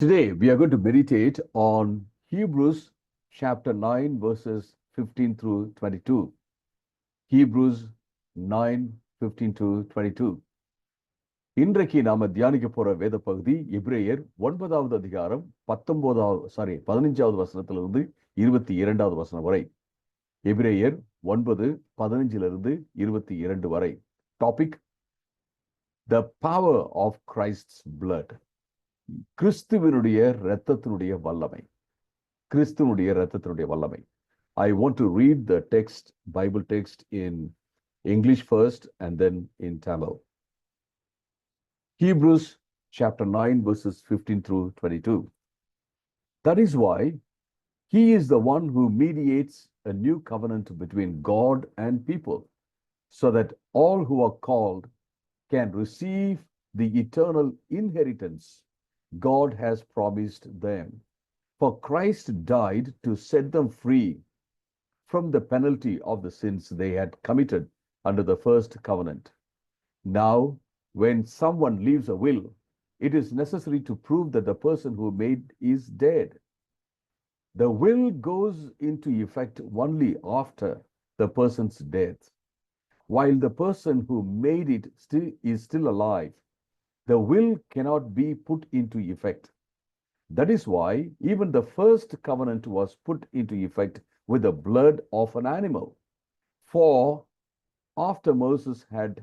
Today, we are going to meditate on Hebrews chapter 9, verses 15 through 22. Hebrews 9, 15 to 22. இன்றைக்கு நாம தியானிக்க போற வேத பகுதி எபிரேயர் 9வது அதிகாரம் 15வது வசனத்திலிருந்து 22வது வசனம் வரை. எபிரேயர் 9, 15லிருந்து 22 வரை. Topic: The power of Christ's blood. கிறிஸ்துவினுடைய இரத்தத்தினுடைய வல்லமை. கிறிஸ்துவனுடைய இரத்தத்தினுடைய வல்லமை. I want to read the text, Bible text in English first and then in Tamil. Hebrews chapter 9 verses 15 through 22. That is why he is the one who mediates a new covenant between God and people, so that all who are called can receive the eternal inheritance God has promised them. For Christ died to set them free from the penalty of the sins they had committed under the first covenant. Now, when someone leaves a will, it is necessary to prove that the person who made is dead. The will goes into effect only after the person's death. While the person who made it is still alive, the will cannot be put into effect. That is why even the first covenant was put into effect with the blood of an animal. For after Moses had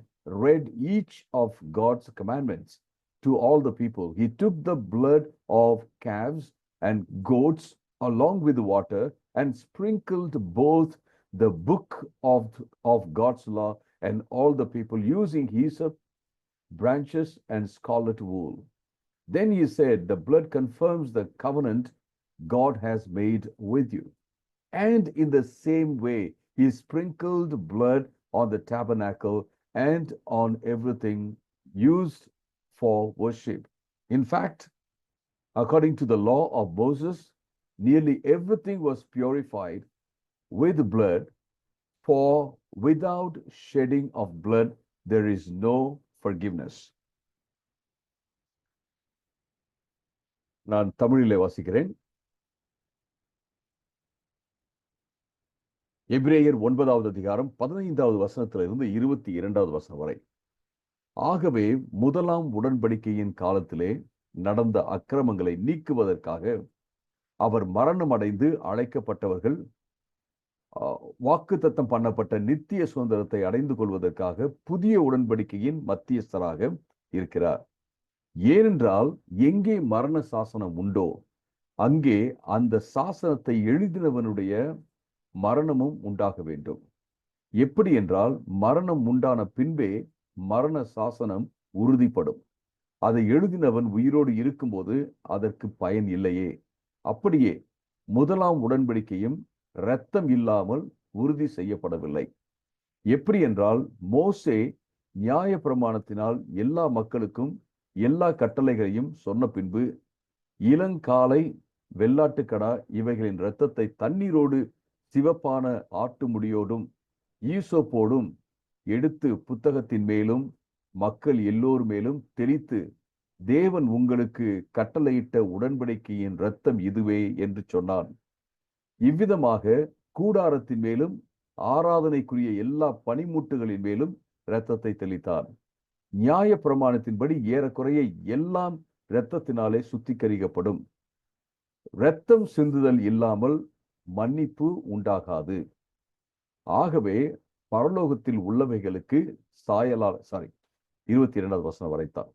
read each of God's commandments to all the people, he took the blood of calves and goats along with water and sprinkled both the book of God's law and all the people using hyssop, branches, and scarlet wool. Then he said, the blood confirms the covenant God has made with you. And in the same way, he sprinkled blood on the tabernacle and on everything used for worship. In fact, according to the law of Moses, nearly everything was purified with blood, for without shedding of blood, there is no forgiveness. நான் தமிழிலே வாசிக்கிறேன். எபிரேயர் 9வது அதிகாரம் 15வது வசனத்திலிருந்து 22வது வசனம் வரை. ஆகவே முதலாம் உடன்படிக்கையின் காலத்திலே நடந்த அக்கிரமங்களை நீக்குவதற்காக அவர் மரணம் அடைந்து அழைக்கப்பட்டவர்கள் வாக்குத்தத்தம் பண்ணப்பட்ட நித்திய சுதந்திரத்தை அடைந்து கொள்வதற்காக புதிய உடன்படிக்கையின் மத்தியஸ்தராக இருக்கிறார். ஏனென்றால் எங்கே மரண சாசனம் உண்டோ அங்கே அந்த சாசனத்தை எழுதினவனுடைய மரணமும் உண்டாக வேண்டும். எப்படி என்றால், மரணம் உண்டான பின்பே மரண சாசனம் உறுதிப்படும். அதை எழுதினவன் உயிரோடு இருக்கும்போது அதற்கு பயன் இல்லையே. அப்படியே முதலாம் உடன்படிக்கையும் இரத்தம் இல்லாமல் உறுதி செய்யப்படவில்லை. எப்படி என்றால், மோசே நியாய பிரமாணத்தினால் எல்லா மக்களுக்கும் எல்லா கட்டளைகளையும் சொன்ன பின்பு இளங்காளை, வெள்ளாட்டுக்கடா இவைகளின் இரத்தத்தை தண்ணீரோடு சிவப்பான ஆட்டு முடியோடும் ஈசோப்போடும் எடுத்து புத்தகத்தின் மேலும் மக்கள் எல்லோர் மேலும் தெளித்து, தேவன் உங்களுக்கு கட்டளையிட்ட உடன்படிக்கையின் இரத்தம் இதுவே என்று சொன்னான். இவ்விதமாக கூடாரத்தின் மேலும் ஆராதனைக்குரிய எல்லா பனிமுட்டுகளின் மேலும் இரத்தத்தை தெளித்தார். நியாய பிரமாணத்தின்படி ஏறக்குறைய எல்லாம் இரத்தத்தினாலே சுத்திகரிக்கப்படும். இரத்தம் சிந்துதல் இல்லாமல் மன்னிப்பு உண்டாகாது. ஆகவே பரலோகத்தில் உள்ளவைகளுக்கு சாயலால் 22வது வசனம் வரைத்தான்.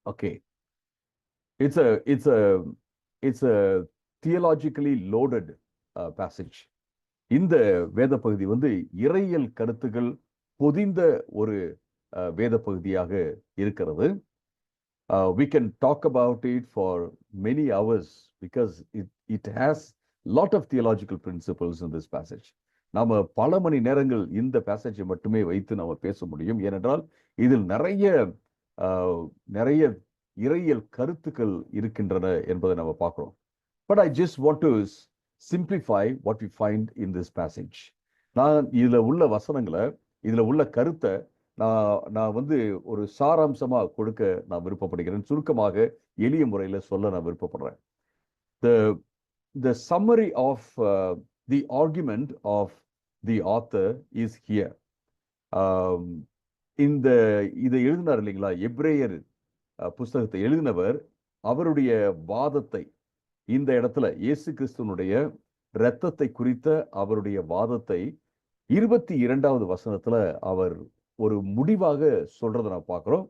Okay, it's a theologically loaded passage. இந்த வேத பகுதி இறையியல் கருத்துக்கள் பொதிந்த ஒரு வேத பகுதியாக இருக்கிறது. We can talk about it for many hours because it has lot of theological principles in this passage. நாம பல மணி நேரங்கள் இந்த பேசேஜை மட்டுமே வைத்து நாம பேச முடியும். ஏனென்றால் இதில் நிறைய இறையியல் கருத்துக்கள் இருக்கின்றன என்பதை நம்ம பார்க்கிறோம். But I just want to simplify what we find in this passage. நான் இதுல உள்ள வசனங்களை, இதுல உள்ள கருத்தை நான் வந்து ஒரு சாராம்சமா கொடுக்க நான் விருப்பப்படுகிறேன். சுருக்கமாக எளிய முறையில சொல்ல நான் விருப்பப்படுறேன். The the summary of the argument of the author is here. இந்த இதை எழுதினார் இல்லைங்களா, எபிரேயர் புஸ்தகத்தை எழுதினவர் அவருடைய வாதத்தை இந்த இடத்துல இயேசு கிறிஸ்துவனுடைய இரத்தத்தை குறித்த அவருடைய வாதத்தை 22வது வசனத்துல அவர் ஒரு முடிவாக சொல்றதை நான் பார்க்கிறோம்.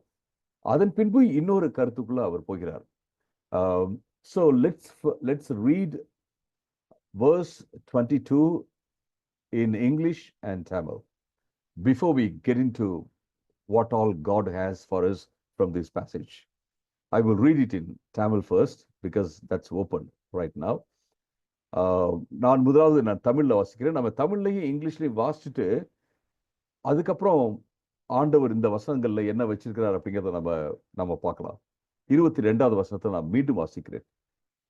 அதன் பின்பு இன்னொரு கருத்துக்குள்ள அவர் போகிறார். So let's read verse 22 in English and Tamil before we get into what all God has for us from this passage. I will read it in Tamil first because that's open right now. நான் முதலாவது நான் தமிழ்ல வாசிக்கிறேன். நம்ம தமிழ்லையும் இங்கிலீஷ்லையும் வாசிச்சுட்டு அதுக்கப்புறம் ஆண்டவர் இந்த வசனங்கள்ல என்ன வச்சிருக்கிறார் அப்படிங்கிறத நம்ம பார்க்கலாம். 22வது வசனத்தை நான் மீண்டும் வாசிக்கிறேன்.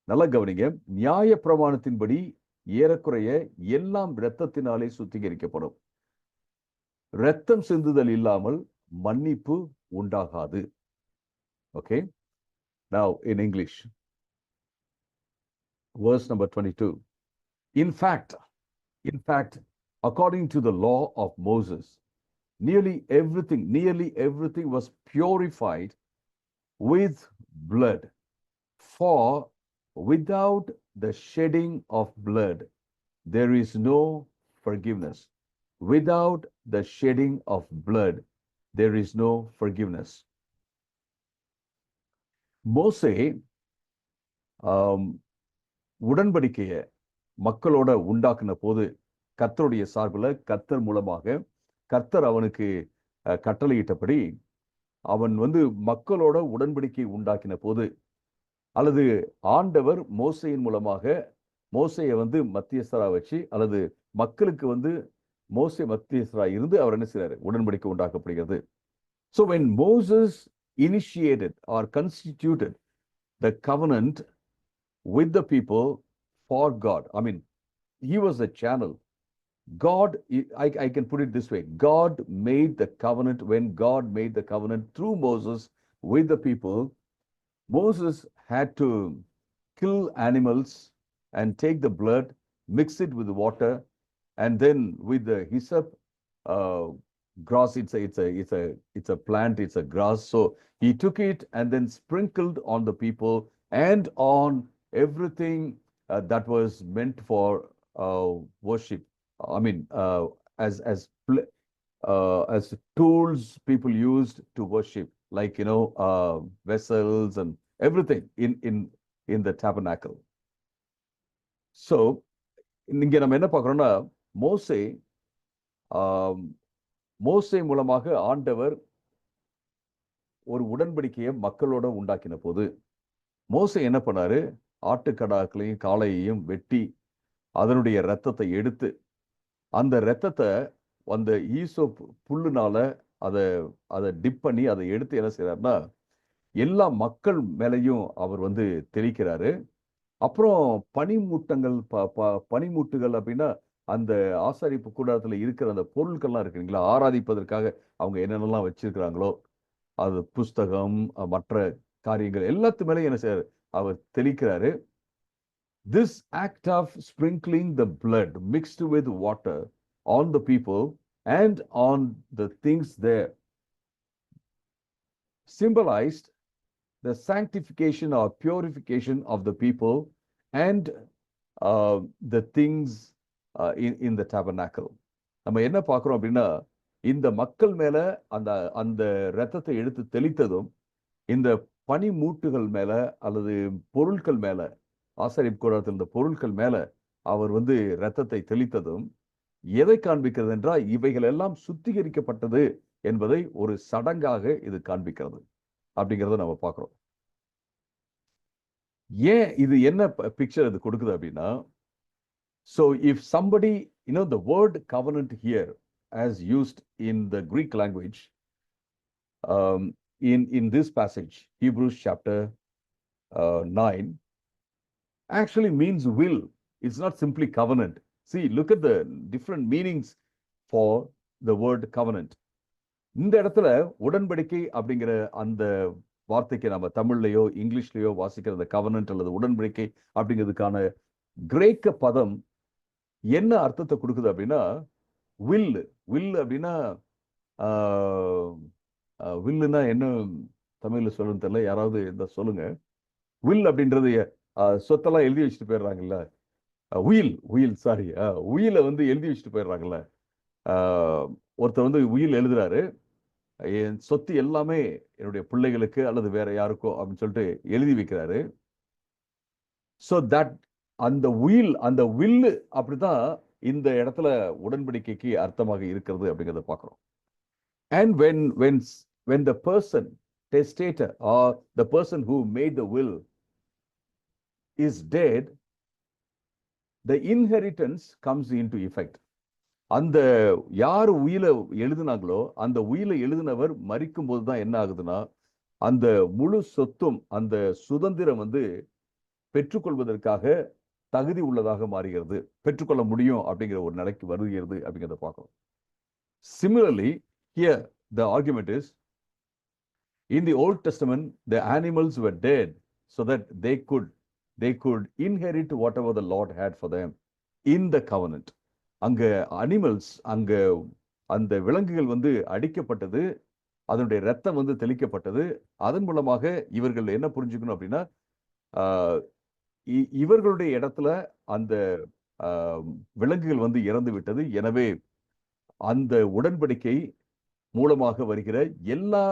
நல்லா கவனிங்க. நியாய பிரமாணத்தின்படி ஏறக்குறைய எல்லாம் இரத்தத்தினாலே சுத்திகரிக்கப்படும். இரத்தம் சிந்துதல் இல்லாமல் மன்னிப்பு உண்டாகாது. Okay, now in English, verse number 22. In fact, according to the law of Moses, nearly everything was purified with blood. For without the shedding of blood, there is no forgiveness. Without the shedding of blood, there is no forgiveness. மோசே உடன்படிக்கைய மக்களோட உண்டாக்குன போது கர்த்தருடைய சார்பில் கர்த்தர் மூலமாக கர்த்தர் அவனுக்கு கட்டளையிட்டபடி அவன் வந்து மக்களோட உடன்படிக்கை உண்டாக்கின போது, அல்லது ஆண்டவர் மோசையின் மூலமாக மோசையை வந்து மத்தியஸ்தரா வச்சு, அல்லது மக்களுக்கு வந்து மோசே மத்தியஸ்தரா இருந்து அவர் என்ன செய்றாரு, உடன்படிக்கை உண்டாக்கப்படுகிறது. So when Moses initiated or constituted the covenant with the people for God, I mean, he was the channel. God, I can put it this way, God made the covenant. When God made the covenant through Moses with the people, Moses had to kill animals and take the blood, mix it with the water, and then with the hyssop grass, it's a plant, it's a grass. So he took it and then sprinkled on the people and on everything that was meant for worship. I mean, as tools people used to worship, like vessels and everything in the tabernacle. So இங்க நம்ம என்ன பார்க்கிறோம்னா, மோசே மூலமாக ஆண்டவர் ஒரு உடன்படிக்கையை மக்களோட உண்டாக்கின போது மோசே என்ன பண்ணாரு, ஆட்டுக்கடாக்களையும் காளையையும் வெட்டி அதனுடைய இரத்தத்தை எடுத்து, அந்த இரத்தத்தை அந்த ஈசோப் புல்லுனால அதை டிப் பண்ணி அதை எடுத்து என்ன செய்யறாருன்னா எல்லா மக்கள் மேலையும் அவர் வந்து தெளிக்கிறாரு. அப்புறம் பனிமூட்டுகள் அப்படின்னா அந்த ஆசாரிப்பு கூடாரத்துல இருக்கிற அந்த பொருட்கள்லாம் இருக்குங்களா, ஆராதிப்பதற்காக அவங்க என்னென்னலாம் வச்சிருக்கிறாங்களோ, அது புஸ்தகம் மற்ற காரியங்கள் எல்லாத்து மேலே என்ன செய்யறாரு, அவர் தெளிக்கிறாரு. This act of sprinkling the blood mixed with water on the people and on the things there symbolized the sanctification or purification of the people and the things in the tabernacle. நம்ம என்ன பார்க்கிறோம் அப்படின்னா, இந்த மக்கள் மேல அந்த இரத்தத்தை எடுத்து தெளித்ததும், இந்த பனிமூட்டுகள் மேல அல்லது பொருட்கள் மேல, ஆசாரிப்பு கூடாரத்தில் இருந்த பொருட்கள் மேல அவர் வந்து இரத்தத்தை தெளித்ததும் எதை காண்பிக்கிறது என்றால், இவைகள் எல்லாம் சுத்திகரிக்கப்பட்டது என்பதை ஒரு சடங்காக இது காண்பிக்கிறது அப்படிங்கிறத நம்ம பார்க்கிறோம். ஏன் இது என்ன பிக்சர் இது கொடுக்குது அப்படின்னா, so if somebody, the word covenant here as used in the Greek language in this passage, Hebrews chapter 9, actually means will. It's not simply covenant. See, look at the different meanings for the word covenant. இந்த இடத்துல உடன்படிக்கை அப்படிங்கிற அந்த வார்த்தைக்கு நம்ம தமிழ்லையோ இங்கிலீஷ்லயோ வாசிக்கிற அந்த கவர்னன்ட் அல்லது உடன்படிக்கை அப்படிங்கிறதுக்கான கிரேக்க பதம் என்ன அர்த்தத்தை கொடுக்குது அப்படின்னா வில். வில் அப்படின்னா வில்லுன்னா என்ன தமிழ்ல சொல்லுன்னு தெரியல, யாராவது இந்த சொல்லுங்க. வில் அப்படின்றது சொத்தெல்லாம் எழுதி வச்சுட்டு போயிடுறாங்கல்ல, உயில் உயில் சாரி உயில வந்து எழுதி வச்சுட்டு போயிடுறாங்கல்ல. ஒருத்தர் வந்து உயில் எழுதுறாரு, என் சொத்து எல்லாமே என்னுடைய பிள்ளைகளுக்கு அல்லது வேற யாருக்கோ அப்படின்னு சொல்லிட்டு எழுதி வைக்கிறாரு. ஸோ தட் அந்த உயில் அந்த வில்லு அப்படிதான் இந்த இடத்துல உடன்படிக்கைக்கு அர்த்தமாக இருக்கிறது அப்படிங்கிறத பார்க்கிறோம். And when the person, testator or the person who made the will is dead, the inheritance comes into effect. அந்த யார் உயில எழுதினாங்களோ அந்த உயில எழுதினவர் மரிக்கும் போதுதான் என்ன ஆகுதுன்னா அந்த முழு சொத்தும் அந்த சுதந்திரம் வந்து பெற்றுக்கொள்வதற்காக தகுதி உள்ளதாக மாறுகிறது, பெற்றுக்கொள்ள முடியும் அப்படிங்கிற ஒரு நிலைக்கு வருகிறது அப்படிங்கிறத பார்க்கணும். Similarly, here the argument is, in the Old Testament, the animals were dead so that they could inherit whatever the Lord had for them in the covenant. அங்க அனிமல்ஸ், அங்க அந்த விலங்குகள் வந்து அடிக்கப்பட்டது, அதனுடைய ரத்தம் வந்து தெளிக்கப்பட்டது. அதன் மூலமாக இவர்கள் என்ன புரிஞ்சுக்கணும் அப்படின்னா இவர்களுடைய இடத்துல அந்த விலங்குகள் வந்து இறந்து விட்டது. எனவே அந்த உடன்படிக்கை மூலமாக வருகிற எல்லா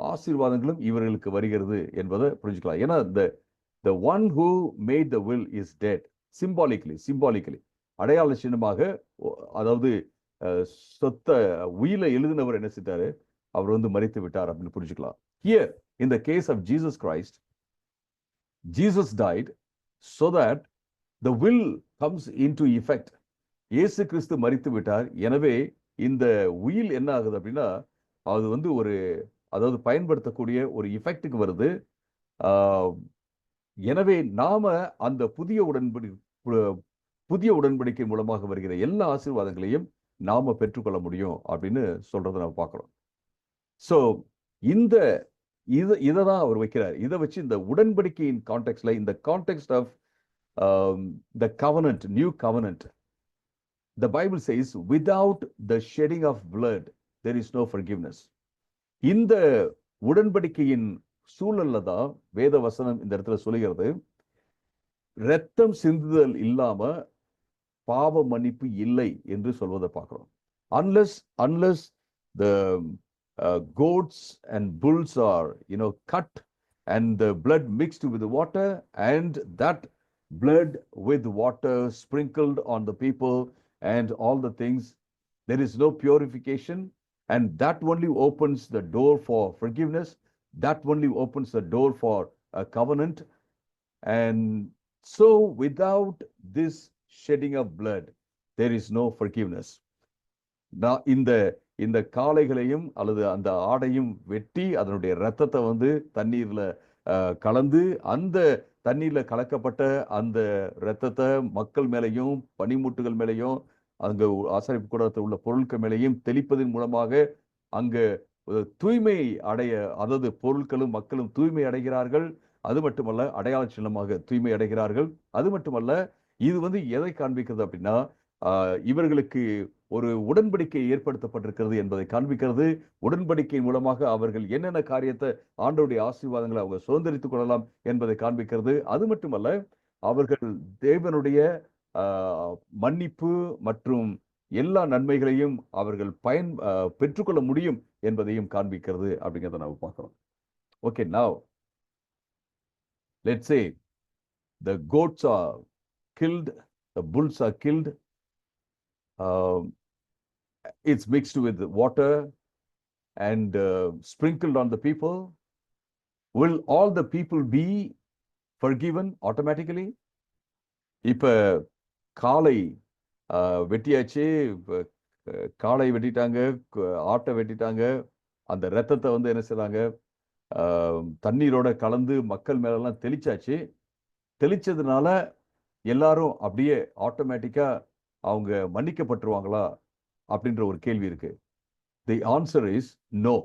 ஆசீர்வாதங்களும் இவர்களுக்கு வருகிறது என்பதை புரிஞ்சுக்கலாம். ஏன்னா the one who made the will is dead, symbolically அடையாள சின்னமாக, அதாவது சொத்த உயில எழுதினவர் என்ன செய்தாரு, அவர் வந்து மரித்து விட்டார் அப்படின்னு புரிஞ்சுக்கலாம். Here in the case of Jesus Christ, Jesus died so that the will comes into effect. இயேசு கிறிஸ்து மரித்து விட்டார், எனவே இந்த உயில் என்ன ஆகுது அப்படின்னா அது வந்து ஒரு, அதாவது பயன்படுத்தக்கூடிய ஒரு எஃபெக்டுக்கு வருது. எனவே நாம அந்த புதிய உடன்படிக்கை மூலமாக வருகிற எல்லா ஆசீர்வாதங்களையும் நாம பெற்றுக்கொள்ள முடியும் அப்படின்னு சொல்றதை நம்ம பார்க்கிறோம். ஸோ இந்த இதை தான் அவர் வைக்கிறார். இதை வச்சு இந்த உடன்படிக்கையின் கான்டெக்ட்ல, இந்த context of the covenant, new covenant, the Bible says, without the shedding of blood there is no forgiveness. இந்த உடன்படிக்கையின் சூழல்ல தான் வேத வசனம் இந்த இடத்துல சொல்லுகிறது, இரத்தம் சிந்துதல் இல்லாம பாவ மன்னிப்பு இல்லை என்று சொல்வதை பார்க்கிறோம். unless the goats and bulls are cut and the blood mixed with the water and that blood with water sprinkled on the people and all the things, there is no purification, and that only opens the door for forgiveness, that only opens the door for a covenant. And so without this shedding of blood there is no forgiveness. இந்த காளைகளையும் அல்லது அந்த ஆடையும் வெட்டி அதனுடைய ரத்தத்தை வந்து தண்ணீர்ல கலந்து அந்த தண்ணீர்ல கலக்கப்பட்ட அந்த ரத்தத்தை மக்கள் மேலையும் பனிமூட்டுகள் மேலையும் அங்க ஆசரிப்பு கூடத்தில் உள்ள பொருட்கள் மேலேயும் தெளிப்பதன் மூலமாக அங்க தூய்மை அடைய, அதாவது பொருட்களும் மக்களும் தூய்மை அடைகிறார்கள். அது மட்டுமல்ல, அடையாள சின்னமாக தூய்மை அடைகிறார்கள். அது மட்டுமல்ல, இது வந்து எதை காண்பிக்கிறது அப்படின்னா இவர்களுக்கு ஒரு உடன்படிக்கை ஏற்படுத்தப்பட்டிருக்கிறது என்பதை காண்பிக்கிறது. உடன்படிக்கை மூலமாக அவர்கள் என்னென்ன காரியத்தை, ஆண்டவருடைய ஆசீர்வாதங்களை அவங்க சுதந்திரித்துக் கொள்ளலாம் என்பதை காண்பிக்கிறது. அது மட்டுமல்ல, அவர்கள் தேவனுடைய மன்னிப்பு மற்றும் எல்லா நன்மைகளையும் அவர்கள் பெற்றுக்கொள்ள முடியும் என்பதையும் காண்பிக்கிறது அப்படிங்கிறத நம்ம பார்க்கிறோம். Okay, now let's say the goats are killed, the bulls are killed, it's mixed with water and sprinkled on the people. Will all the people be forgiven automatically? இப்ப காளை வெட்டியாச்சு, காளை வெட்டிட்டாங்க, ஆட்டை வெட்டிட்டாங்க, அந்த ரத்தத்தை வந்து என்ன செய்றாங்க, தண்ணீரோட கலந்து மக்கள் மேலெல்லாம் தெளிச்சாச்சு. தெளிச்சதுனால எல்லாரும் அப்படியே ஆட்டோமேட்டிக்கா அவங்க மன்னிக்கப்பட்டுருவாங்களா அப்படின்ற ஒரு கேள்வி இருக்கு. The answer is no.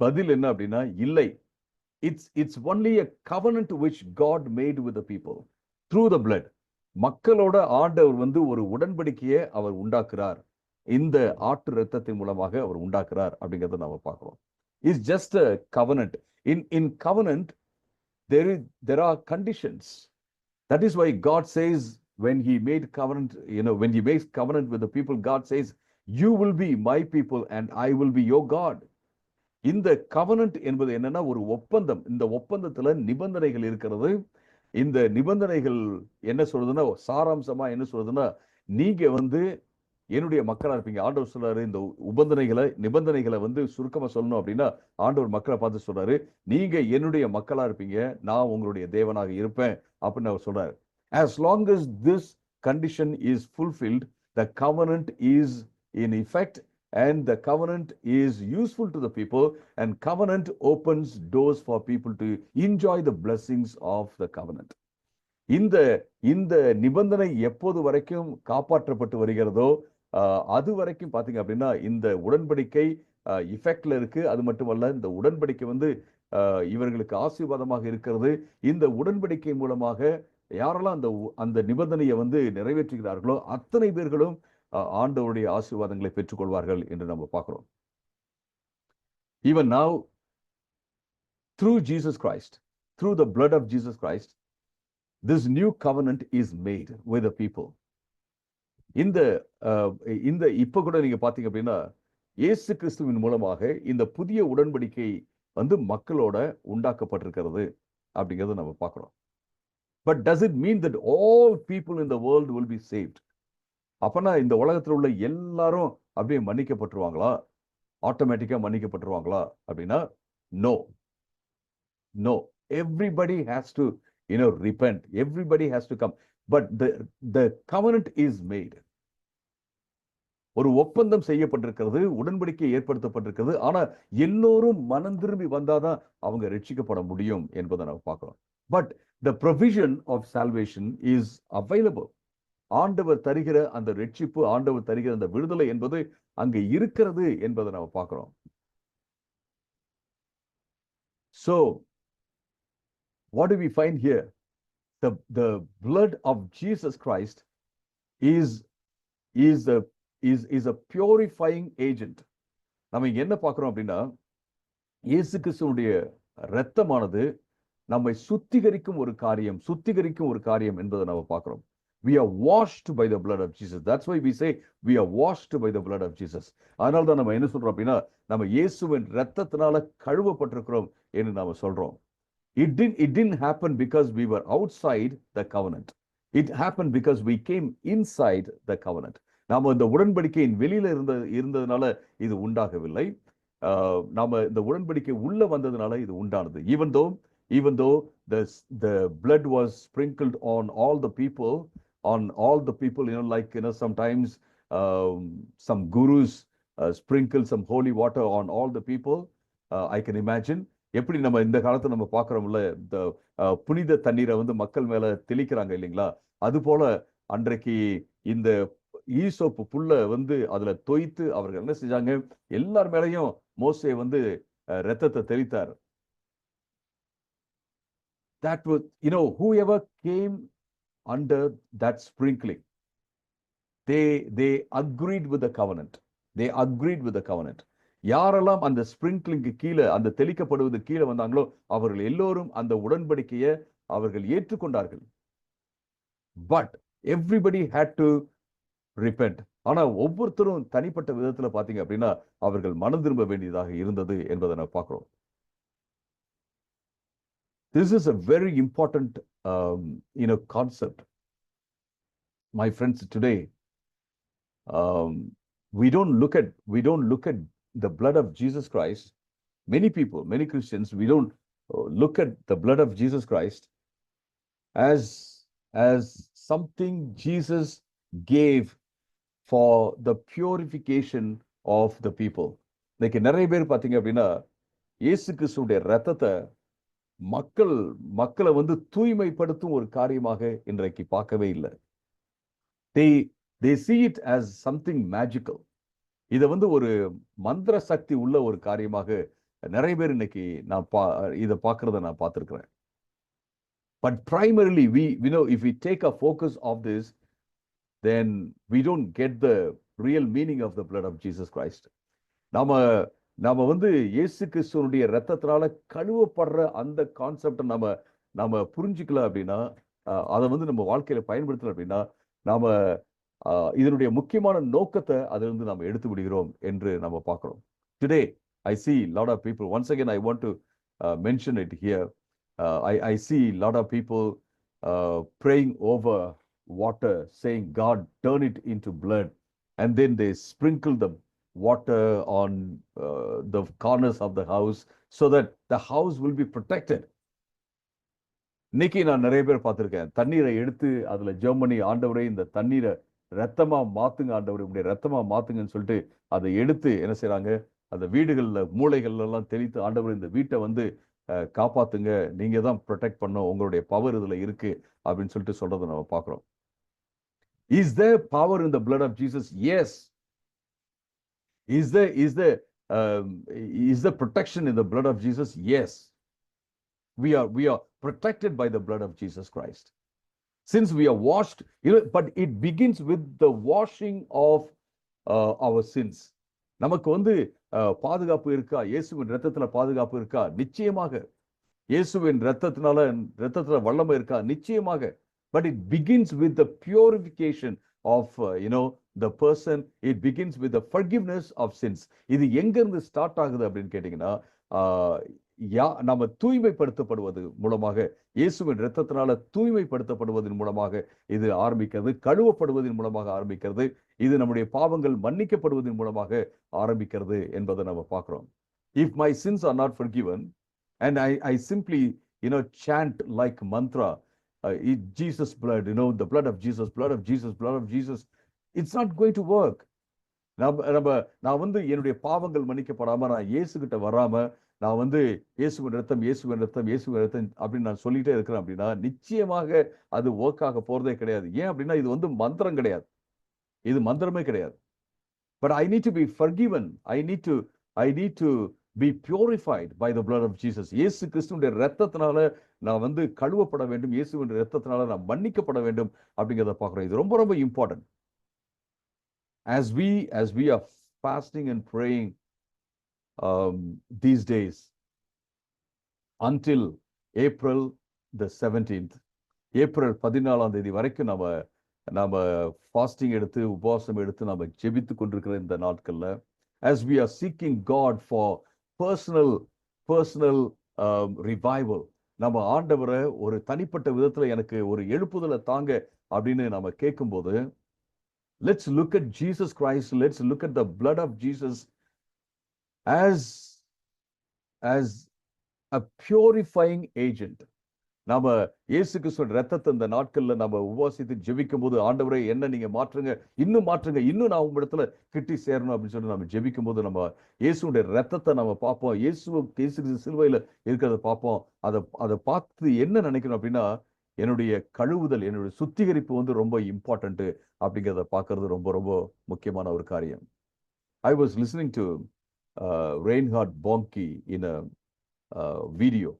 பதில் என்ன அப்படின்னா இல்லை. It's only a covenant which God made with the people through the blood. மக்களோட ஆண்டவர் வந்து ஒரு உடன்படிக்கையை அவர் உண்டாக்குறார். இந்த ஆட்டு இரத்தத்தின் மூலமாக அவர் உண்டாக்குறார் அப்படிங்கறத நாம பார்க்கிறோம். It's just a covenant. In covenant there are conditions. That is why God says when he made covenant, when he makes covenant with the people, God says, you will be my people and I will be your God. இந்த covenant என்பது என்னன்னா ஒரு ஒப்பந்தம். இந்த ஒப்பந்தத்துல நிபந்தனைகள் இருக்கிறது. இந்த நிபந்தனைகள் என்ன சொல்றதுன்னா, சாராம்சமா என்ன சொல்றதுன்னா, நீங்க வந்து என்னுடைய மக்களா இருப்பீங்க. ஆண்டவர் சொல்றாரு, இந்த நிபந்தனைகளை வந்து சுருக்கமா சொல்லணும் அப்படின்னா, ஆண்டவர் மக்களை பார்த்து சொல்றாரு, நீங்க என்னுடைய மக்களா இருப்பீங்க, நான் உங்களுடைய தேவனாக இருப்பேன் அப்படின்னு அவர் சொல்றாரு. As long as this condition is fulfilled, the covenant is in effect and the covenant is useful to the people, and covenant opens doors for people to enjoy the blessings of the covenant. இந்த நிபந்தனை எப்போது வரைக்கும் காப்பாற்றப்பட்டு வருகிறதோ அது வரைக்கும் பாத்தீங்க அப்படின்னா இந்த உடன்படிக்கை இஃபெக்ட்ல இருக்கு. அது மட்டுமல்ல, இந்த உடன்படிக்கை வந்து இவர்களுக்கு ஆசீர்வாதமாக இருக்கிறது. இந்த உடன்படிக்கை மூலமாக யாரெல்லாம் அந்த நிபந்தனையை வந்து நிறைவேற்றுகிறார்களோ அத்தனை பேர்களும் ஆண்டவருடைய ஆசீர்வாதங்களை பெற்றுக்கொள்வார்கள் என்று நம்ம பார்க்கிறோம். Even now, through Jesus Christ, through the blood of Jesus Christ, this new covenant is made with the people. இந்த இப்ப கூட நீங்க பாத்தீங்க அப்படின்னா, இயேசு கிறிஸ்துவின் மூலமாக இந்த புதிய உடன்படிக்கை வந்து மக்களோட உண்டாக்கப்பட்டிருக்கிறது அப்படிங்கறத நம்ம பார்க்கிறோம். But does it mean that all people in the world will be saved? அப்பனா இந்த உலகத்தில் உள்ள எல்லாரும் அப்படியே மன்னிக்கப்பட்டுருவாங்களா? ஆட்டோமேட்டிக்கா மன்னிக்கப்பட்டுருவாங்களா அப்படின்னா no. Everybody has to repent. Everybody has to come. But the covenant is made. ஒரு ஒப்பந்தம் செய்யப்பட்டிருக்கிறது, உடன்படிக்கை ஏற்படுத்தப்பட்டிருக்கிறது. ஆனா எல்லோரும் மனம் திரும்பி வந்தாதான் அவங்க ரட்சிக்கப்பட முடியும் என்பதை நம்ம பார்க்கிறோம். But the provision of salvation is available. ஆண்டவர் தருகிற அந்த ரட்சிப்பு, ஆண்டவர் தருகிற அந்த விடுதலை என்பது அங்க இருக்கிறது என்பதை நம்ம பார்க்கிறோம். So what do we find here? The blood of Jesus Christ is a purifying agent. நம்ம இங்க என்ன பார்க்கிறோம் அப்படின்னா, இயேசு கிறிஸ்துவுடைய இரத்தமானது நம்மை சுத்திகரிக்கும் ஒரு காரியம் என்பதை நம்ம பார்க்கிறோம். We are washed by the blood of Jesus. That's why we say we are washed by the blood of Jesus. அதனால தான் நம்ம என்ன சொல்றோம் அப்படின்னா, நம்ம இயேசுவின் இரத்தத்தினால கழுவப்பட்டிருக்கிறோம் என்று நாம சொல்றோம். It didn't happen because we were outside the covenant. It happened because we came inside the covenant. நாம இந்த உடன்படிக்கையின் வெளியில இருந்ததுனால இது உண்டாகவில்லை. நாம இந்த உடன்படிக்கை உள்ள வந்ததுனால இது உண்டானது. Even though the blood was sprinkled on all the people, sometimes some gurus sprinkle some holy water on all the people. I can imagine. எப்படி நம்ம இந்த காலத்துல நம்ம பார்க்கிறோம்ல, இந்த புனித தண்ணீரை வந்து மக்கள் மேல தெளிக்கிறாங்க இல்லைங்களா? அது போல அன்றைக்கு இந்த ஈசோப்பு புல்ல வந்து அதுல தோய்த்து அவர்கள் என்ன செஞ்சாங்க, எல்லார் மேலையும் மோசே வந்து இரத்தத்தை தெளித்தார். That was, whoever came under that sprinkling, they agreed with the covenant. யாரெல்லாம் அந்த ஸ்பிரிங்க்லிங்க்கு கீழே, அந்த தெளிக்கப்படுவது கீழே வந்தாங்களோ அவர்கள் எல்லோரும் அந்த உடன்படிக்கையை அவர்கள் ஏற்றுக்கொண்டார்கள். But everybody had to repent. ஆனா ஒவ்வொருத்தரும் தனிப்பட்ட விதத்துல பாத்தீங்க அப்படின்னா அவர்கள் மனம் திரும்ப வேண்டியதாக இருந்தது என்பதை நான் பார்க்கிறோம். This is a very important concept. My friends, today we don't look at the blood of Jesus Christ. Many Christians, we don't look at the blood of Jesus Christ as something Jesus gave for the purification of the people. இன்னைக்கு நிறைய பேர் பாத்தீங்க அப்படின்னா இயேசு கிறிஸ்துவுடைய இரத்தத்தை மக்களை வந்து தூய்மைப்படுத்தும் ஒரு காரியமாக இன்றைக்கு பார்க்கவே இல்லை. They see it as something magical. இதை வந்து ஒரு மந்திர சக்தி உள்ள ஒரு காரியமாக நிறைய பேர் இன்னைக்கு நான் இதை பார்க்கறத நான் பார்த்துருக்கிறேன். But primarily we know if we take a focus of this, then we don't get the real meaning of the blood of Jesus Christ. நாம நாம வந்து இயேசு கிறிஸ்துவனுடைய ரத்தத்தினால கழுவப்படுற அந்த கான்செப்டை நாம புரிஞ்சுக்கல அப்படின்னா, அதை வந்து நம்ம வாழ்க்கையில பயன்படுத்தல அப்படின்னா, நாம இதனுடைய முக்கியமான நோக்கத்தை அதிலிருந்து நாம எடுத்து விடுகிறோம் என்று நம்ம பார்க்கிறோம். Today I see a lot of people, once again I want to mention it here. I see a lot of people praying over water, saying, God, turn it into blood. And then they sprinkle the water on the corners of the house so that the house will be protected. இன்னைக்கு நான் நிறைய பேர் பார்த்துருக்கேன், தண்ணீரை எடுத்து அதில் Germany, ஆண்டவரே இந்த தண்ணீரை ரத்தமா மாத்துங்க, ஆண்டவரே உடைய ரத்தமா மாத்துங்கன்னு சொல்லிட்டு அதை எடுத்து என்ன செய்யறாங்க, அந்த வீடுகளில் மூளைகள்ல எல்லாம் தெளித்து, ஆண்டவர் இந்த வீட்டை வந்து காப்பாத்துங்க, நீங்க தான் ப்ரொடெக்ட் பண்ணோம், உங்களுடைய பவர் இதுல இருக்கு அப்படின்னு சொல்லிட்டு சொல்றதை நம்ம பார்க்கிறோம். Is there power in the blood of Jesus? Yes. Is there protection in the blood of Jesus? Yes. We are protected by the blood of Jesus Christ. Since we are washed, but it begins with the washing of our sins. நமக்கு வந்து பாதுகாப்பு இருக்கா? இயேசுவின் இரத்தத்துல பாதுகாப்பு இருக்கா? நிச்சயமாக. இயேசுவின் இரத்தத்துல வல்லமை இருக்கா? நிச்சயமாக. But it begins with the purification of the person. It begins with the forgiveness of sins. இது எங்க இருந்து ஸ்டார்ட் ஆகுது அப்படின்னு கேட்டீங்கன்னா, நம்ம தூய்மைப்படுத்தப்படுவது மூலமாக, இயேசுவின் இரத்தத்தினால தூய்மைப்படுத்தப்படுவதன் மூலமாக இது ஆரம்பிக்கிறது, கழுவப்படுவதன் மூலமாக ஆரம்பிக்கிறது, இது நம்முடைய பாவங்கள் மன்னிக்கப்படுவதன் மூலமாக ஆரம்பிக்கிறது என்பதை நம்ம பார்க்கிறோம். If my sins are not forgiven and I simply chant like mantra, Jesus blood, the blood of Jesus, blood of Jesus, blood of Jesus, it's not going to work. நான் வந்து என்னுடைய பாவங்கள் மன்னிக்கப்படாம நான் இயேசு கிட்ட வராம நான் வந்து இயேசுவின் ரத்தம், இயேசுவின் ரத்தம், இயேசுவின் ரத்தம் அப்படின்னு நான் சொல்லிட்டே இருக்கிறேன் அப்படின்னா நிச்சயமாக அது ஒர்க் ஆக போறதே கிடையாது. ஏன் அப்படின்னா இது வந்து மந்திரம் கிடையாது, இது மந்திரமே கிடையாது. But I need to be forgiven. I need to be purified by the blood of Jesus. இயேசு கிறிஸ்துவினுடைய இரத்தத்தினால நான் வந்து கழுவப்பட வேண்டும், இயேசுவின் இரத்தத்தினால நான் மன்னிக்கப்பட வேண்டும் அப்படிங்கிறத பார்க்கிறோம். இது ரொம்ப ரொம்ப important. As we are fasting and praying these days until April the 17th, April 14ஆம் தேதி வரைக்கும் நாம ஃபாஸ்டிங் எடுத்து உபவாசம் எடுத்து நாம ஜெபித்து கொண்டிருக்கிற இந்த நாட்கள்ல, as we are seeking God for personal revival, நம்ம ஆண்டவரை ஒரு தனிப்பட்ட விதத்துல எனக்கு ஒரு எழுப்புதலை தாங்க அப்படின்னு நாம கேட்கும்போது, let's look at Jesus Christ, let's look at the blood of Jesus as a purifying agent. நாம இயேசு கிறிஸ்துவின் ரத்தத்தை இந்த நாட்கள்ல நம்ம உபவாசித்து ஜெபிக்கும் போது, ஆண்டவரே என்ன நீங்க மாற்றுங்க, இன்னும் நான் உங்களிடத்துல கிட்டி சேரணும் அப்படின்னு சொல்லி நம்ம ஜெபிக்கும் போது நம்ம இயேசுடைய ரத்தத்தை நம்ம பார்ப்போம், இயேசு சிலுவையில இருக்கிறத பார்ப்போம். அதை பார்த்து என்ன நினைக்கணும் அப்படின்னா, என்னுடைய கழுவுதல், என்னுடைய சுத்திகரிப்பு வந்து ரொம்ப இம்பார்ட்டன்ட் அப்படிங்கிறத பார்க்கறது ரொம்ப ரொம்ப முக்கியமான ஒரு காரியம். I was listening to Reinhard Bonnke in a video.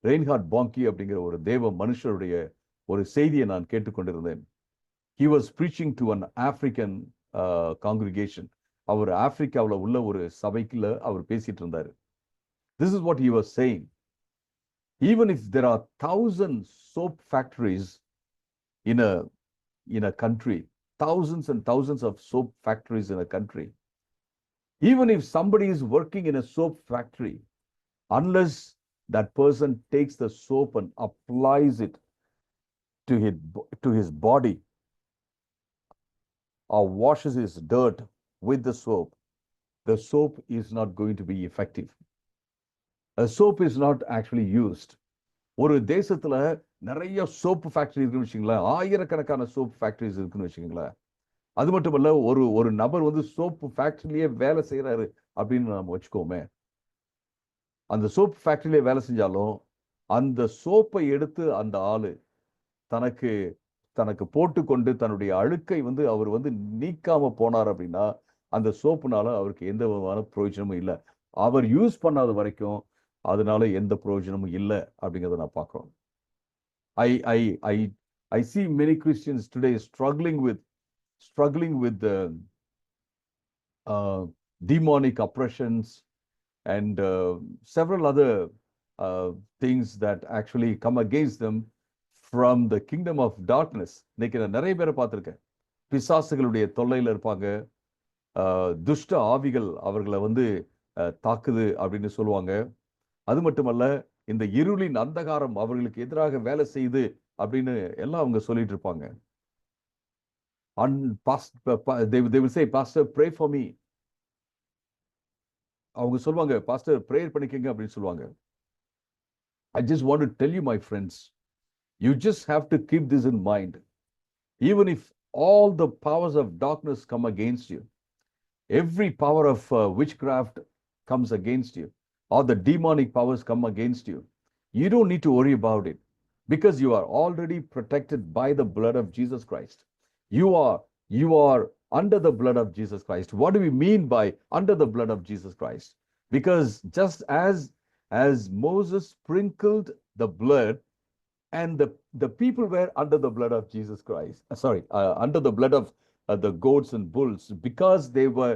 Reinhard Bonnke அப்படிங்கிற ஒரு தேவ மனுஷருடைய ஒரு செய்தியை நான் கேட்டுக்கொண்டிருந்தேன். He was preaching to an African congregation. அவர் ஆப்பிரிக்காவில் உள்ள ஒரு சபைக்குள்ள அவர் பேசிட்டு இருந்தாரு. This is what he was saying. Even if there are 1,000 soap factories in a country, thousands and thousands of soap factories in a country, even if somebody is working in a soap factory, unless that person takes the soap and applies it to his body or washes his dirt with the soap is not going to be effective. A soap is not actually used. ஒரு தேசத்துல நிறைய soap factory இருக்குன்னு வச்சுங்களேன், ஆயிரக்கணக்கான soap factories இருக்குன்னு வச்சுக்கோங்களேன். அது மட்டும் இல்ல, ஒரு நபர் வந்து சோப்பு ஃபேக்டரியிலேயே வேலை செய்யறாரு அப்படின்னு நம்ம வச்சுக்கோமே. அந்த சோப் ஃபேக்டரியிலே வேலை செஞ்சாலும் அந்த சோப்பை எடுத்து அந்த ஆளு தனக்கு போட்டுக்கொண்டு தன்னுடைய அழுக்கை வந்து அவர் வந்து நீக்காம போனார் அப்படின்னா அந்த சோப்புனால அவருக்கு எந்த விதமான பிரயோஜனமும் இல்லை. அவர் யூஸ் பண்ணாத வரைக்கும் அதனால எந்த பிரயோஜனமும் இல்லை அப்படிங்கிறத நான் பார்க்கிறோம். ஐ ஐ ஐ ஐ see many Christians today struggling with the demonic oppressions and several other things that actually come against them from the kingdom of darkness. இன்னைக்கு நான் நிறைய பேரை பார்த்திருக்கேன். பிசாசுகளுடைய தொல்லையில இருப்பாங்க. துஷ்ட ஆவிகள் அவர்களை வந்து தாக்குது அப்படின்னு சொல்லுவாங்க. அது மட்டுமல்ல, இந்த இருளின் அந்தகாரம் அவர்களுக்கு எதிராக வேலை செய்யுது அப்படின்னு எல்லாம் அவங்க சொல்லிட்டு இருப்பாங்க. they will say, Pastor, pray for me. அவங்க சொல்லுவாங்க, பாஸ்டர் பிரேயர் பண்ணிக்கங்க அப்படின்னு சொல்லுவாங்க. I just want to tell you, my friends, you just have to keep this in mind. Even if all the powers of darkness come against you, every power of witchcraft comes against you, or the demonic powers come against you, you don't need to worry about it, because you are already protected by the blood of Jesus Christ. You are under the blood of Jesus Christ. What do we mean by under the blood of Jesus Christ? Because just as Moses sprinkled the blood, and the people were under the blood of Jesus Christ, under the blood of the goats and bulls, because they were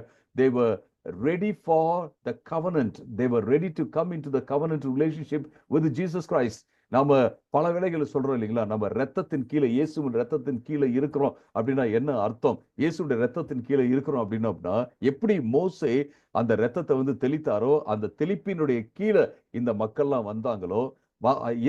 ready for the covenant. They were ready to come into the covenant relationship with Jesus Christ. நாம பல வேளைகளை சொல்றோம் இல்லைங்களா, நம்ம ரத்தத்தின் கீழே, இயேசுவின் ரத்தத்தின் கீழே இருக்கிறோம் அப்படின்னா என்ன அர்த்தம்? இயேசுடைய ரத்தத்தின் கீழே இருக்கிறோம் அப்படின்னா எப்படி மோசே அந்த ரத்தத்தை வந்து தெளித்தாரோ, அந்த தெளிப்பினுடைய கீழே இந்த மக்கள்லாம் வந்தாங்களோ,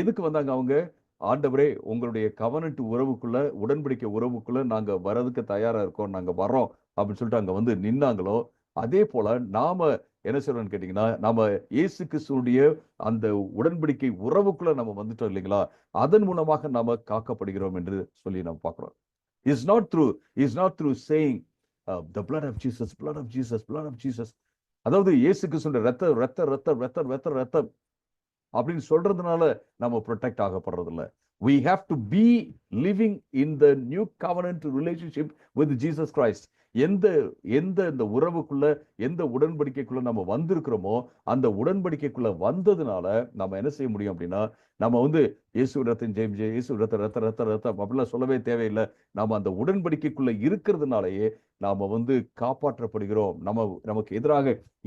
எதுக்கு வந்தாங்க அவங்க? ஆண்டவரே, உங்களுடைய கவனன்ட் உறவுக்குள்ள, உடன்படிக்கை உறவுக்குள்ள நாங்க வர்றதுக்கு தயாரா இருக்கோம், நாங்க வர்றோம் அப்படின்னு சொல்லிட்டு அங்க வந்து நின்னாங்களோ, அதே போல நாம என்ன சொல்றோம்னு கேட்டீங்கன்னா, நாம இயேசு கிறிஸ்துவுடைய அந்த உடன்படிக்கை உறவுக்குள்ள நம்ம வந்துட்டோம் இல்லைங்களா, அதன் மூலமாக நாம காக்கப்படுகிறோம் என்று சொல்லி நம்ம பார்க்கிறோம். It's not through saying the blood of Jesus, blood of Jesus, blood of Jesus. அதாவது இயேசு கிறிஸ்துவோட ரத்தம் அப்படின்னு சொல்றதுனால நம்ம ப்ரொடெக்ட் ஆகப்படுறது இல்லை. We have to be living in the new covenant relationship with Jesus Christ. எந்த இந்த உறவுக்குள்ள, எந்த உடன்படிக்கைக்குள்ள நம்ம வந்திருக்கிறோமோ, அந்த உடன்படிக்கைக்குள்ள வந்ததுனால நம்ம என்ன செய்ய முடியும் அப்படின்னா, நம்ம வந்து இயேசு ரத்தம் ஜெயம் ஜெய, இயேசு ரத்தம் அப்படிலாம் சொல்லவே தேவையில்லை. நாம அந்த உடன்படிக்கைக்குள்ள இருக்கிறதுனாலயே நாம வந்து காப்பாற்றப்படுகிறோம். நமக்கு எதிராக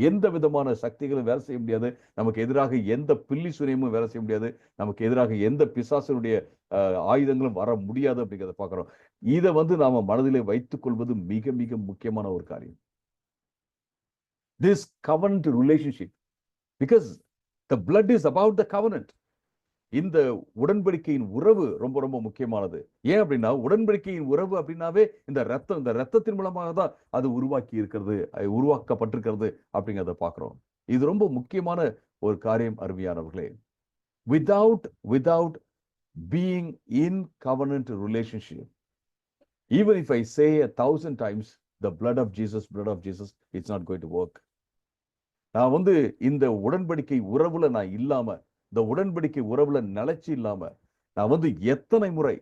எந்த விதமான சக்திகளும் வேலை செய்ய முடியாது. நமக்கு எதிராக எந்த பில்லி சுனியமும் வேலை செய்ய முடியாது. நமக்கு எதிராக எந்த பிசாசனுடைய ஆயுதங்களும் வர முடியாது அப்படிங்கிறத பார்க்கிறோம். இதை வந்து நாம மனதிலே வைத்துக் கொள்வது மிக மிக முக்கியமான ஒரு காரியம். This covenant relationship, because the blood is about the covenant. இந்த உடன்படிக்கையின் உறவு ரொம்ப ரொம்ப முக்கியமானது. ஏன் அப்படின்னா, உடன்படிக்கையின் உறவு அப்படின்னாவே இந்த ரத்தத்தின் மூலமாக தான் அது உருவாக்கப்பட்டிருக்கிறது அப்படிங்கிறத பார்க்கிறோம். இது ரொம்ப முக்கியமான ஒரு காரியம் அருமையானவர்களே. Without being in covenant relationship, even if I say 1,000 times the blood of Jesus, it's not going to work. நான் வந்து இந்த உடன்படிக்கை உறவுல நான் இல்லாம, இந்த உடன்படிக்கை உறவுல நிலைச்சு இல்லாம, நான் வந்து எத்தனை முறை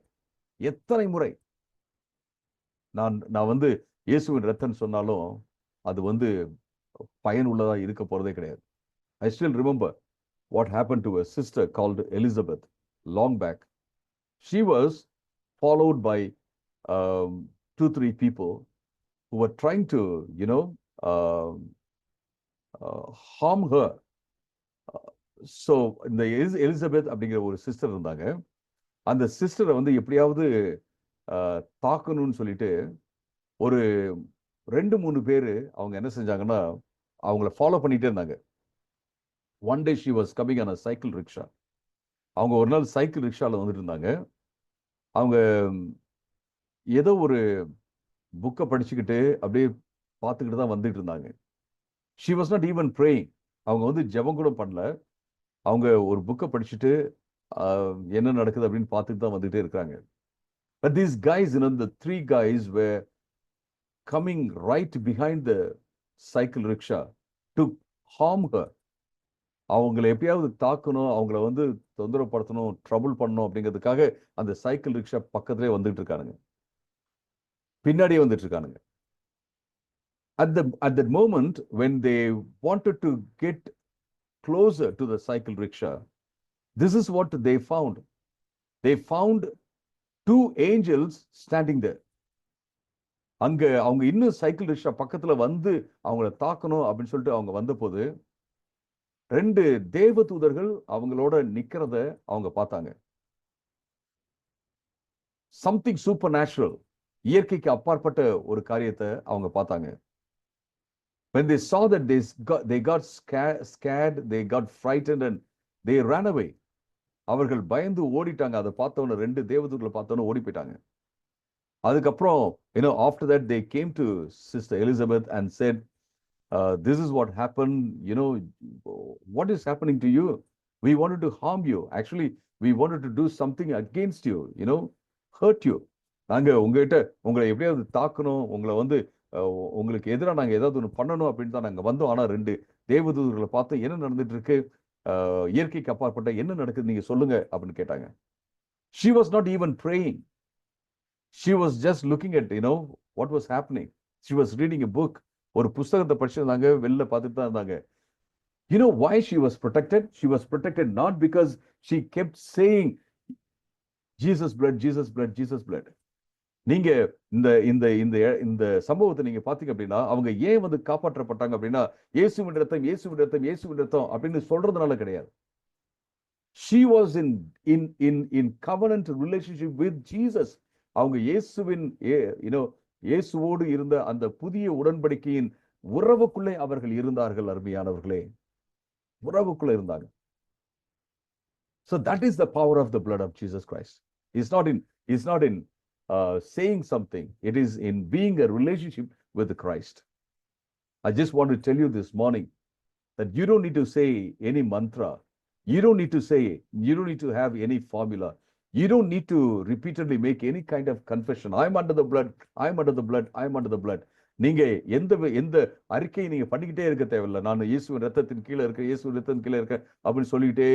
நான் வந்து இயேசுவின் ரத்தம் சொன்னாலும் அது வந்து பயனுள்ளதா இருக்க போறதே கிடையாது. I still remember what happened to a sister called Elizabeth long back. She was followed by 2-3 people who were trying to harm her. So இந்த எலிசபெத் அப்படிங்கிற ஒரு சிஸ்டர் இருந்தாங்க. அந்த சிஸ்டரை வந்து எப்படியாவது தாக்கணும்னு சொல்லிட்டு ஒரு 2-3 பேர் அவங்க என்ன செஞ்சாங்கன்னா, அவங்கள ஃபாலோ பண்ணிட்டே இருந்தாங்க. One day she was coming on a cycle rickshaw. அவங்க ஒரு நாள் சைக்கிள் ரிக்ஷாவில் வந்துட்டு இருந்தாங்க. அவங்க ஏதோ ஒரு புக்கை படிச்சுக்கிட்டு அப்படியே பார்த்துக்கிட்டு தான் வந்துட்டு இருந்தாங்க. She was not even praying. அவங்க வந்து ஜெபம் கூட பண்ணல. அவங்க ஒரு புக்கை படிச்சுட்டு என்ன நடக்குது அப்படின்னு பார்த்துட்டு தான் வந்துட்டே இருக்காங்க. But these guys, the 3 guys were coming right behind the cycle rickshaw to harm her. அவங்களை எப்படியாவது தாக்கணும், அவங்கள வந்து தொந்தரவுப்படுத்தணும், ட்ரபிள் பண்ணணும் அப்படிங்கிறதுக்காக அந்த சைக்கிள் ரிக்ஷா பக்கத்திலே வந்துட்டு இருக்கானுங்க, பின்னாடியே வந்துட்டு இருக்கானுங்க. At that moment, when they wanted to get closer to the cycle rickshaw, this is what they found. They found two angels standing there. அங்க அவங்க இன்னும் சைக்கிள் ரிக்ஷா பக்கத்துல வந்து அவங்கள தாக்கணும் அப்படின்னு சொல்லிட்டு அவங்க வந்த போது ரெண்டு தேவதூதர்கள் அவங்களோட நிக்கிறத அவங்க பார்த்தாங்க. சம்திங் சூப்பர் நேச்சுரல், இயற்கைக்கு அப்பாற்பட்ட ஒரு காரியத்தை அவங்க பார்த்தாங்க. When they saw that they got scared, they got frightened and they ran away. அவர்கள் பயந்து ஓடிட்டாங்க. அதை பார்த்தவன ரெண்டு தேவதூதர்களை பார்த்தவன ஓடி போயிட்டாங்க. அதுக்கப்புறம் after that they came to Sister Elizabeth and said, this is what happened, what is happening to you? We wanted to harm you. Actually, we wanted to do something against you, hurt you. நாங்க உங்களை எப்படியாவது தாக்கணும், உங்களை வந்து உங்களுக்கு எதிராக நாங்க ஏதாவது ஒன்று பண்ணணும் அப்படின்னு தான் நாங்க வந்தோம். ஆனா ரெண்டு தேவதூதர்களை பார்த்து என்ன நடந்துட்டு இருக்கு, இயற்கைக்கு அப்பாற்பட்ட என்ன நடக்குது நீங்க சொல்லுங்க அப்படின்னு கேட்டாங்க. She was not even praying. She was just looking at what was happening. She was reading a book. ஒரு புத்தகத்தை படிச்சிருந்தாங்க, வெளில பார்த்துட்டு தான் இருந்தாங்க. Why she was protected? She was protected not because she kept saying Jesus blood, Jesus blood, Jesus blood. நீங்க இந்த இந்த இந்த இந்த சம்பவத்தை நீங்க பாத்தீங்க அப்படின்னா அவங்க ஏன் வந்து காப்பாற்றப்பட்டாங்க அப்படின்னா இயேசுவின் இரத்தம், இயேசுவின் இரத்தம், இயேசுவின் இரத்தம் அப்படின்னு சொல்றதுனால கிடையாது. She was in covenant relationship with Jesus. அவங்க இயேசுவின் இயேசுவோடு இருந்த அந்த புதிய உடன்படிக்கையின் உறவுக்குள்ளே அவர்கள் இருந்தார்கள். அருமையானவர்களே, உறவுக்குள்ளே இருந்தாங்க. So that is the power of the blood of Jesus Christ. It's not in saying something. It is in being a relationship with Christ. I just want to tell you this morning that you don't need to say any mantra. You don't need to have any formula. You don't need to repeatedly make any kind of confession. I'm under the blood, I'm under the blood, I'm under the blood. நீங்க எந்த அறிக்கையை நீங்க பண்ணிக்கிட்டே இருக்க தேவையில்லை. நான் இயேசுவின் ரத்தத்தின் கீழே இருக்கேன், இயேசுவின் ரத்தத்தின் கீழே இருக்கேன் அப்படின்னு சொல்லிக்கிட்டே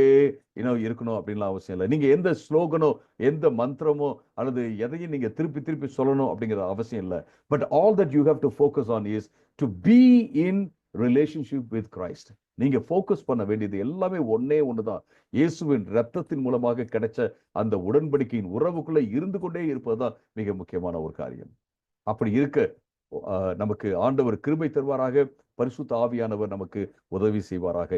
இருக்கணும் அப்படின்லாம் அவசியம் இல்லை. நீங்க எந்த ஸ்லோகனோ எந்த மந்திரமோ அல்லது எதையும் நீங்க திருப்பி சொல்லணும் அப்படிங்கிற அவசியம் இல்லை. But all that you have to focus on is to be in relationship with Christ. நீங்க ஃபோக்கஸ் பண்ண வேண்டியது எல்லாமே ஒண்ணுதான். இயேசுவின் ரத்தத்தின் மூலமாக கிடைச்ச அந்த உடன்படிக்கையின் உறவுக்குள்ள இருந்து கொண்டே இருப்பதுதான் மிக முக்கியமான ஒரு காரியம். அப்படி இருக்க நமக்கு ஆண்டவர் கிருபை தருவாராக. பரிசுத்த ஆவியானவர் நமக்கு உதவி செய்வாராக.